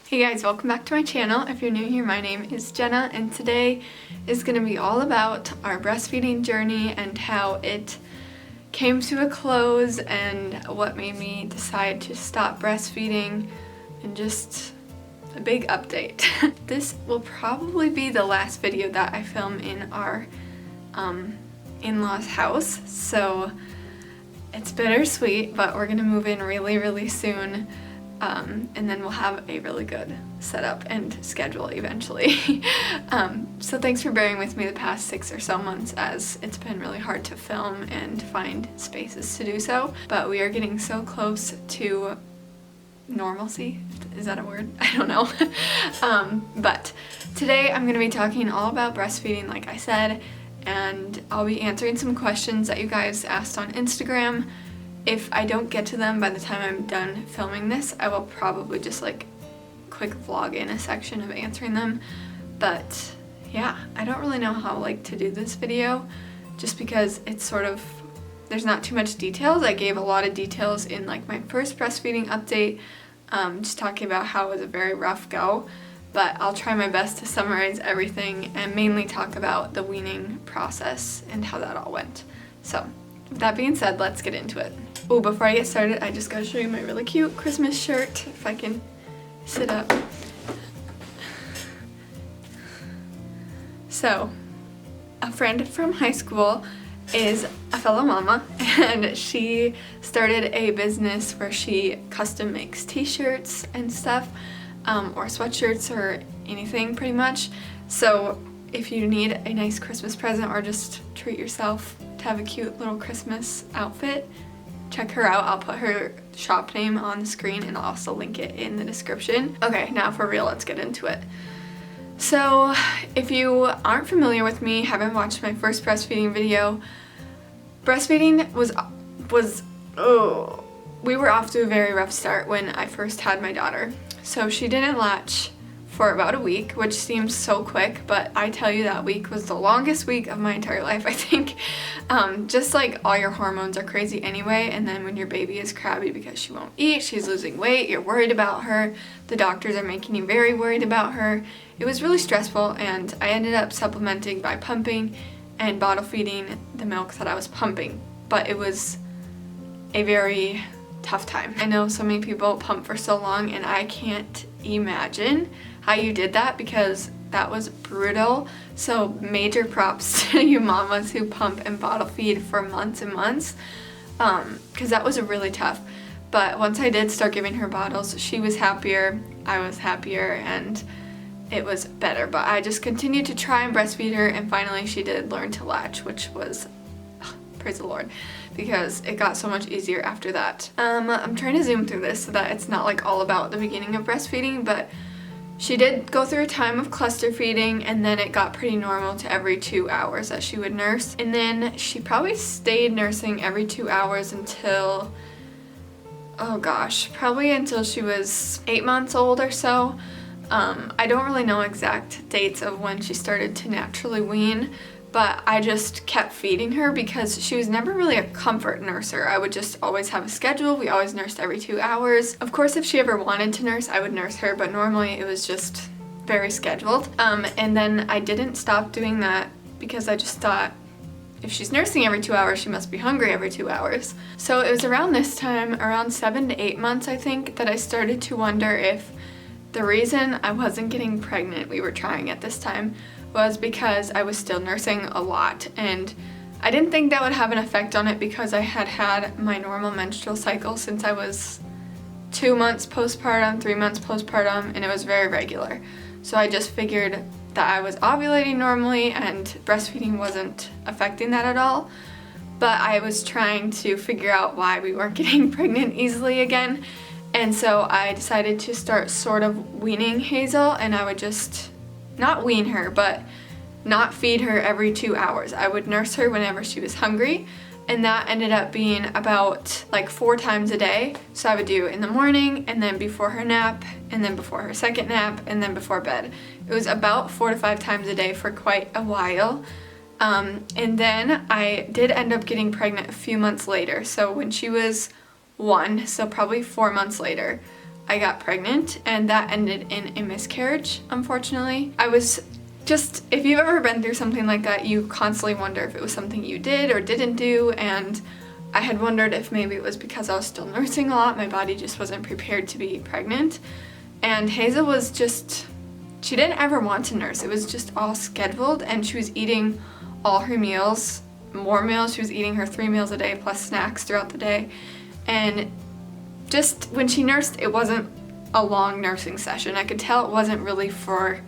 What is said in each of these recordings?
Hey guys, welcome back to my channel. If you're new here, my name is Jenna, and today is going to be all about our breastfeeding journey and how it came to a close and what made me decide to stop breastfeeding and just a big update. This will probably be the last video that I film in our in-laws house, so it's bittersweet, but we're gonna move in really soon. And then we'll have a really good setup and schedule eventually. So thanks for bearing with me the past 6 or so months, as it's been really hard to film and find spaces to do so. But we are getting so close to normalcy. Is that a word? I don't know. But today I'm going to be talking all about breastfeeding, like I said, and I'll be answering some questions that you guys asked on Instagram. If I don't get to them by the time I'm done filming this, I will probably just like quick vlog in a section of answering them. But yeah, I don't really know how to do this video just because it's sort of, there's not too much details. I gave a lot of details in like my first breastfeeding update, just talking about how it was a very rough go. But I'll try my best to summarize everything and mainly talk about the weaning process and how that all went. So with that being said, let's get into it. Oh, before I get started, I just gotta show you my really cute Christmas shirt, if I can sit up. So, a friend from high school is a fellow mama, and she started a business where she custom makes t-shirts and stuff, or sweatshirts or anything pretty much. So if you need a nice Christmas present or just treat yourself to have a cute little Christmas outfit, check her out. I'll put her shop name on the screen and I'll also link it in the description. Okay, now for real, let's get into it. So if you aren't familiar with me, haven't watched my first breastfeeding video, breastfeeding we were off to a very rough start when I first had my daughter. So she didn't latch for about a week, which seems so quick, but I tell you, that week was the longest week of my entire life, I think. Just like all your hormones are crazy anyway, and then when your baby is crabby because she won't eat, she's losing weight, you're worried about her, the doctors are making you very worried about her. It was really stressful, and I ended up supplementing by pumping and bottle feeding the milk that I was pumping, but it was a very tough time. I know so many people pump for so long, and I can't imagine how you did that because that was brutal. So major props to you mamas who pump and bottle feed for months and months, because that was really tough. But once I did start giving her bottles, she was happier, I was happier, and it was better. But I just continued to try and breastfeed her, and finally she did learn to latch, which was praise the Lord, because it got so much easier after that. I'm trying to zoom through this so that it's not like all about the beginning of breastfeeding, but she did go through a time of cluster feeding, and then it got pretty normal to every 2 hours that she would nurse. And then she probably stayed nursing every 2 hours until, oh gosh, probably until she was 8 months old or so. I don't really know exact dates of when she started to naturally wean, but I just kept feeding her because she was never really a comfort nurser. I would just always have a schedule. We always nursed every 2 hours. Of course, if she ever wanted to nurse, I would nurse her, but normally it was just very scheduled. And then I didn't stop doing that because I just thought, if she's nursing every 2 hours, she must be hungry every 2 hours. So it was around this time, around 7 to 8 months, I think, that I started to wonder if the reason I wasn't getting pregnant, we were trying at this time, was because I was still nursing a lot, and I didn't think that would have an effect on it because I had had my normal menstrual cycle since I was 2 months postpartum, 3 months postpartum, and it was very regular. So I just figured that I was ovulating normally and breastfeeding wasn't affecting that at all. But I was trying to figure out why we weren't getting pregnant easily again, and so I decided to start sort of weaning Hazel, and I would just not wean her, but not feed her every 2 hours. I would nurse her whenever she was hungry, and that ended up being about like 4 times a day. So I would do in the morning, and then before her nap, and then before her second nap, and then before bed. It was about 4 to 5 times a day for quite a while. And then I did end up getting pregnant a few months later. So when she was 1, so probably 4 months later, I got pregnant, and that ended in a miscarriage, unfortunately. I was just, if you've ever been through something like that, you constantly wonder if it was something you did or didn't do, and I had wondered if maybe it was because I was still nursing a lot, my body just wasn't prepared to be pregnant. And Hazel was just, she didn't ever want to nurse. It was just all scheduled, and she was eating all her meals, more meals. She was eating her 3 meals a day plus snacks throughout the day. And just when she nursed, it wasn't a long nursing session. I could tell it wasn't really for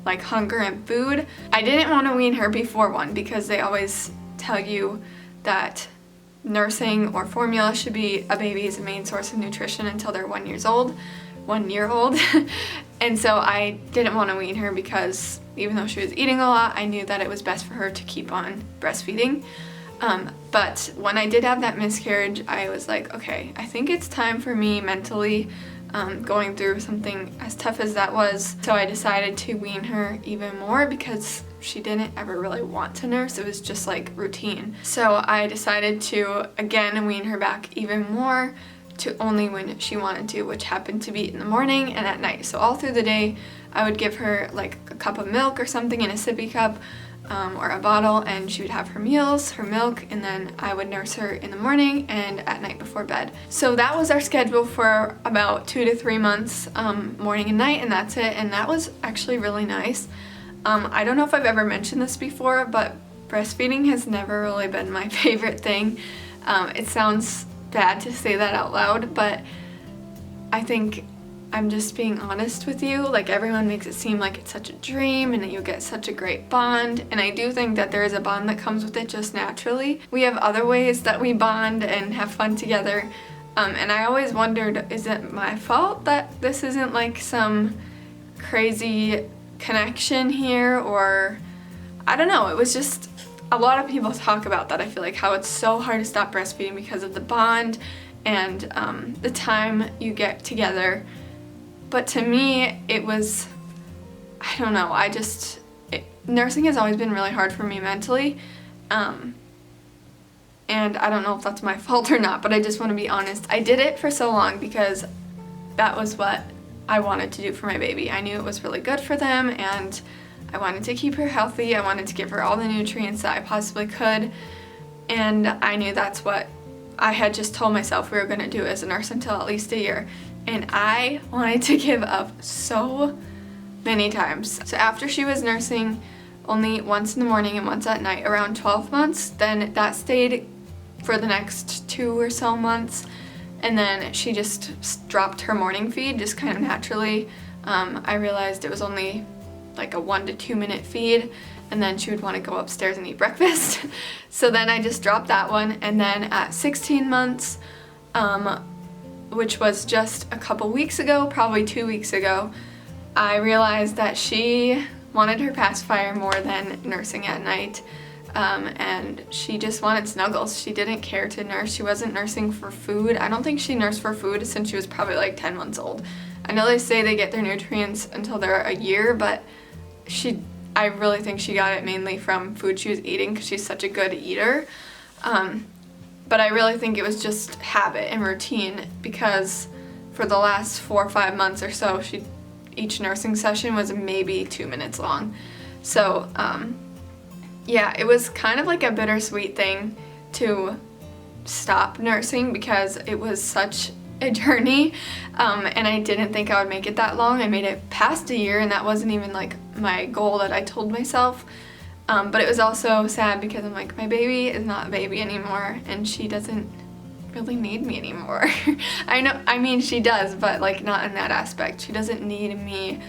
like hunger and food. I didn't want to wean her before 1 because they always tell you that nursing or formula should be a baby's main source of nutrition until they're 1 year old. And so I didn't want to wean her because even though she was eating a lot, I knew that it was best for her to keep on breastfeeding. But when I did have that miscarriage, I was like, okay, I think it's time for me mentally, going through something as tough as that was. So I decided to wean her even more because she didn't ever really want to nurse. It was just like routine. So I decided to, again, wean her back even more to only when she wanted to, which happened to be in the morning and at night. So all through the day, I would give her like a cup of milk or something in a sippy cup, or a bottle, and she would have her meals, her milk, and then I would nurse her in the morning and at night before bed. So that was our schedule for about 2 to 3 months, morning and night, and that's it. And that was actually really nice. I don't know if I've ever mentioned this before, but breastfeeding has never really been my favorite thing. It sounds bad to say that out loud, but I think I'm just being honest with you. Like, everyone makes it seem like it's such a dream and that you get such a great bond, and I do think that there is a bond that comes with it just naturally. We have other ways that we bond and have fun together, and I always wondered, is it my fault that this isn't like some crazy connection here, or I don't know. It was just, a lot of people talk about that. I feel like how it's so hard to stop breastfeeding because of the bond and the time you get together. But to me, it was, I don't know, nursing has always been really hard for me mentally. And I don't know if that's my fault or not, but I just want to be honest. I did it for so long because that was what I wanted to do for my baby. I knew it was really good for them, and I wanted to keep her healthy. I wanted to give her all the nutrients that I possibly could. And I knew that's what I had just told myself we were going to do as a nurse until at least a year. And I wanted to give up so many times. So after she was nursing only once in the morning and once at night, around 12 months, then that stayed for the next 2 or so months. And then she just dropped her morning feed just kind of naturally. I realized it was only like a 1 to 2 minute feed, and then she would want to go upstairs and eat breakfast. So then I just dropped that one. And then at 16 months, which was just a couple weeks ago, probably 2 weeks ago, I realized that she wanted her pacifier more than nursing at night, and she just wanted snuggles. She didn't care to nurse. She wasn't nursing for food. I don't think she nursed for food since she was probably like 10 months old. I know they say they get their nutrients until they're a year, but I really think she got it mainly from food she was eating because she's such a good eater. But I really think it was just habit and routine, because for the last 4 or 5 months or so, each nursing session was maybe 2 minutes long. So yeah, it was kind of like a bittersweet thing to stop nursing because it was such a journey, and I didn't think I would make it that long. I made it past a year, and that wasn't even like my goal that I told myself. But it was also sad because I'm like, my baby is not a baby anymore, and she doesn't really need me anymore. I mean, she does, but like not in that aspect. She doesn't need me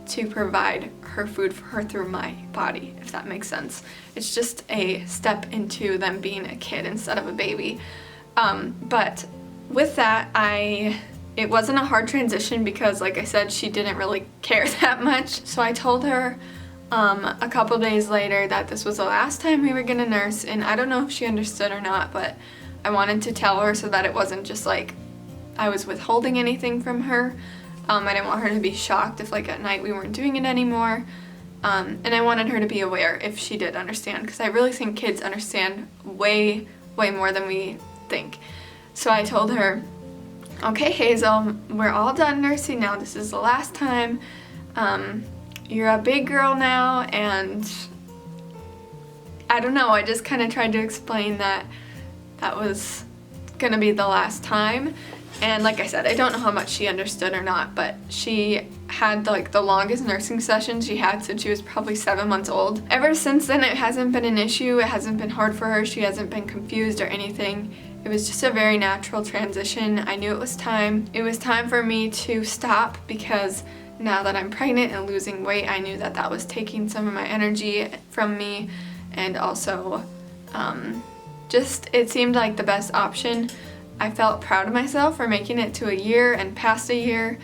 to provide her food for her through my body, if that makes sense. It's just a step into them being a kid instead of a baby. But with that, it wasn't a hard transition because, like I said, she didn't really care that much. So I told her a couple days later that this was the last time we were gonna nurse, and I don't know if she understood or not, but I wanted to tell her so that it wasn't just like I was withholding anything from her. I didn't want her to be shocked if like at night we weren't doing it anymore, and I wanted her to be aware if she did understand, because I really think kids understand way more than we think. So I told her okay, Hazel, we're all done nursing now. This is the last time. You're a big girl now, and I don't know, I just kind of tried to explain that that was gonna be the last time. And like I said, I don't know how much she understood or not, but she had like the longest nursing session she had since she was probably 7 months old. Ever since then, it hasn't been an issue. It hasn't been hard for her. She hasn't been confused or anything. It was just a very natural transition. I knew it was time. It was time for me to stop, because now that I'm pregnant and losing weight, I knew that that was taking some of my energy from me, and also just it seemed like the best option. I felt proud of myself for making it to a year and past a year,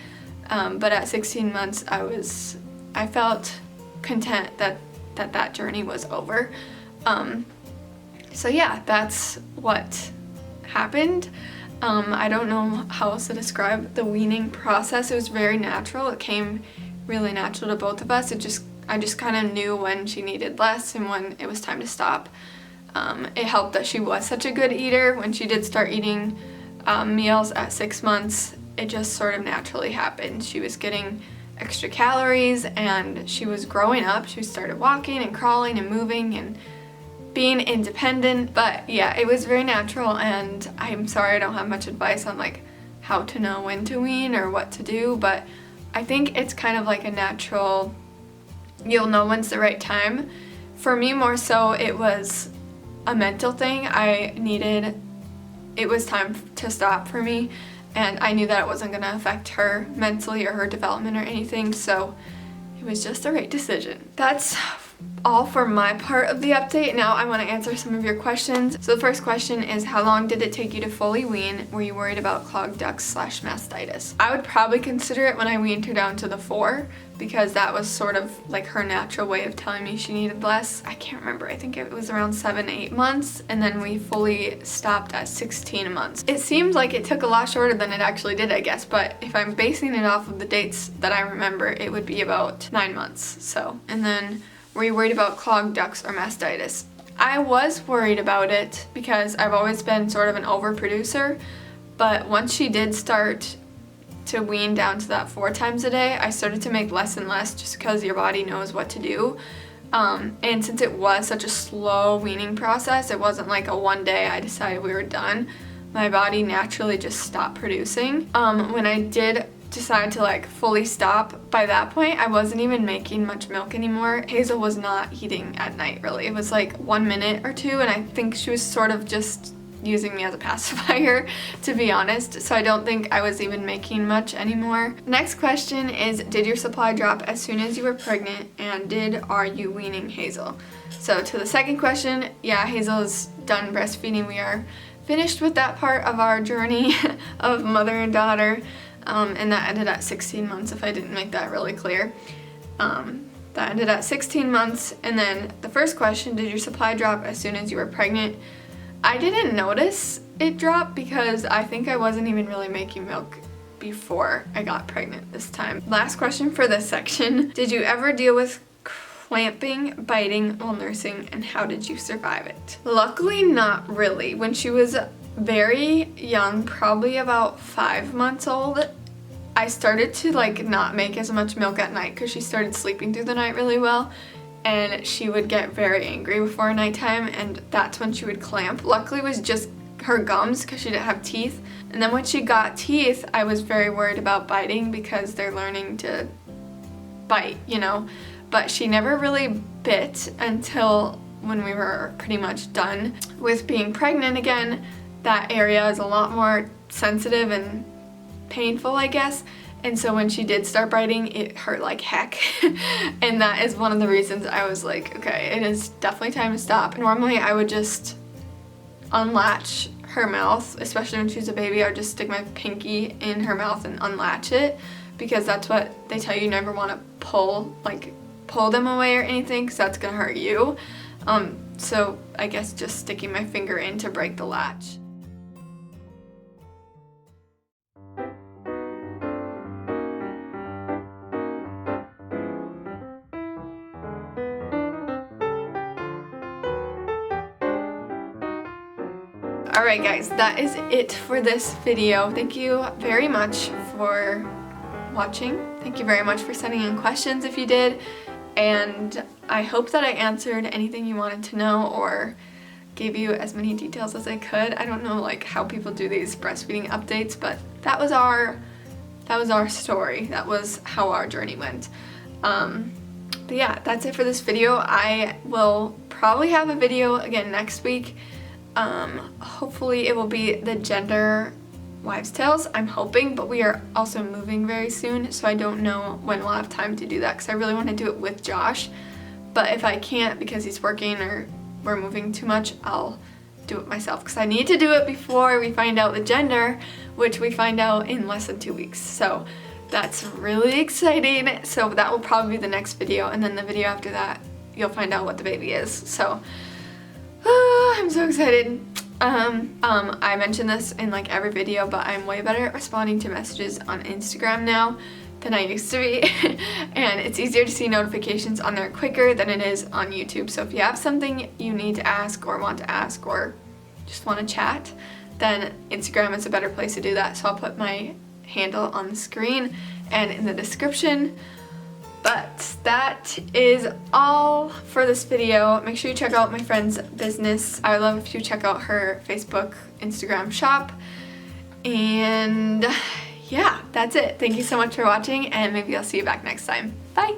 but at 16 months I felt content that journey was over. So yeah, that's what happened. I don't know how else to describe the weaning process. It was very natural. It came really natural to both of us. I just kind of knew when she needed less and when it was time to stop. It helped that she was such a good eater. When she did start eating meals at 6 months, it just sort of naturally happened. She was getting extra calories and she was growing up. She started walking and crawling and moving and being independent. But yeah, it was very natural, and I'm sorry I don't have much advice on like how to know when to wean or what to do, but I think it's kind of like a natural, you'll know when's the right time. For me, more so, it was a mental thing. It was time to stop for me, and I knew that it wasn't going to affect her mentally or her development or anything, so it was just the right decision. That's all for my part of the update. Now I want to answer some of your questions. So the first question is, how long did it take you to fully wean? Were you worried about clogged ducts / mastitis? I would probably consider it when I weaned her down to the 4, because that was sort of like her natural way of telling me she needed less. I can't remember, I think it was around 7 to 8 months, and then we fully stopped at 16 months. It seems like it took a lot shorter than it actually did, I guess, but if I'm basing it off of the dates that I remember, it would be about 9 months. So, and then, were you worried about clogged ducts or mastitis? I was worried about it because I've always been sort of an overproducer, but once she did start to wean down to that 4 times a day, I started to make less and less, just because your body knows what to do. And since it was such a slow weaning process, it wasn't like a one day I decided we were done. My body naturally just stopped producing. When I did decide to like fully stop, by that point I wasn't even making much milk anymore. Hazel was not eating at night really. It was like 1 minute or 2, and I think she was sort of just using me as a pacifier, to be honest, so I don't think I was even making much anymore. Next question is, did your supply drop as soon as you were pregnant, and are you weaning Hazel? So to the second question, yeah, Hazel is done breastfeeding. We are finished with that part of our journey of mother and daughter. And that ended at 16 months, if I didn't make that really clear. That ended at 16 months. And then the first question, did your supply drop as soon as you were pregnant? I didn't notice it drop because I think I wasn't even really making milk before I got pregnant this time. Last question for this section. Did you ever deal with clamping, biting while nursing, and how did you survive it? Luckily, not really. When she was very young, probably about 5 months old, I started to like not make as much milk at night because she started sleeping through the night really well, and she would get very angry before nighttime, and that's when she would clamp. Luckily, it was just her gums because she didn't have teeth. And then when she got teeth, I was very worried about biting because they're learning to bite, you know, but she never really bit until when we were pretty much done with being pregnant again. That area is a lot more sensitive and painful, I guess. And so when she did start biting, it hurt like heck. And that is one of the reasons I was like, okay, it is definitely time to stop. Normally I would just unlatch her mouth, especially when she's a baby. I would just stick my pinky in her mouth and unlatch it, because that's what they tell you, never want to pull them away or anything, because that's gonna hurt you. So I guess just sticking my finger in to break the latch. Alright guys, that is it for this video. Thank you very much for watching. Thank you very much for sending in questions if you did. And I hope that I answered anything you wanted to know or gave you as many details as I could. I don't know like how people do these breastfeeding updates, but that was our story. That was how our journey went. But yeah, that's it for this video. I will probably have a video again next week. Hopefully it will be the gender wives tales, I'm hoping, but we are also moving very soon, so I don't know when we'll have time to do that because I really want to do it with Josh. But if I can't because he's working or we're moving too much, I'll do it myself because I need to do it before we find out the gender, which we find out in less than 2 weeks. So that's really exciting. So that will probably be the next video, and then the video after that you'll find out what the baby is. So I'm so excited. I mentioned this in like every video, but I'm way better at responding to messages on Instagram now than I used to be. And it's easier to see notifications on there quicker than it is on YouTube. So if you have something you need to ask or want to ask or just want to chat, then Instagram is a better place to do that. So I'll put my handle on the screen and in the description. But that is all for this video. Make sure you check out my friend's business. I would love if you check out her Facebook, Instagram shop. And yeah, that's it. Thank you so much for watching, and maybe I'll see you back next time. Bye!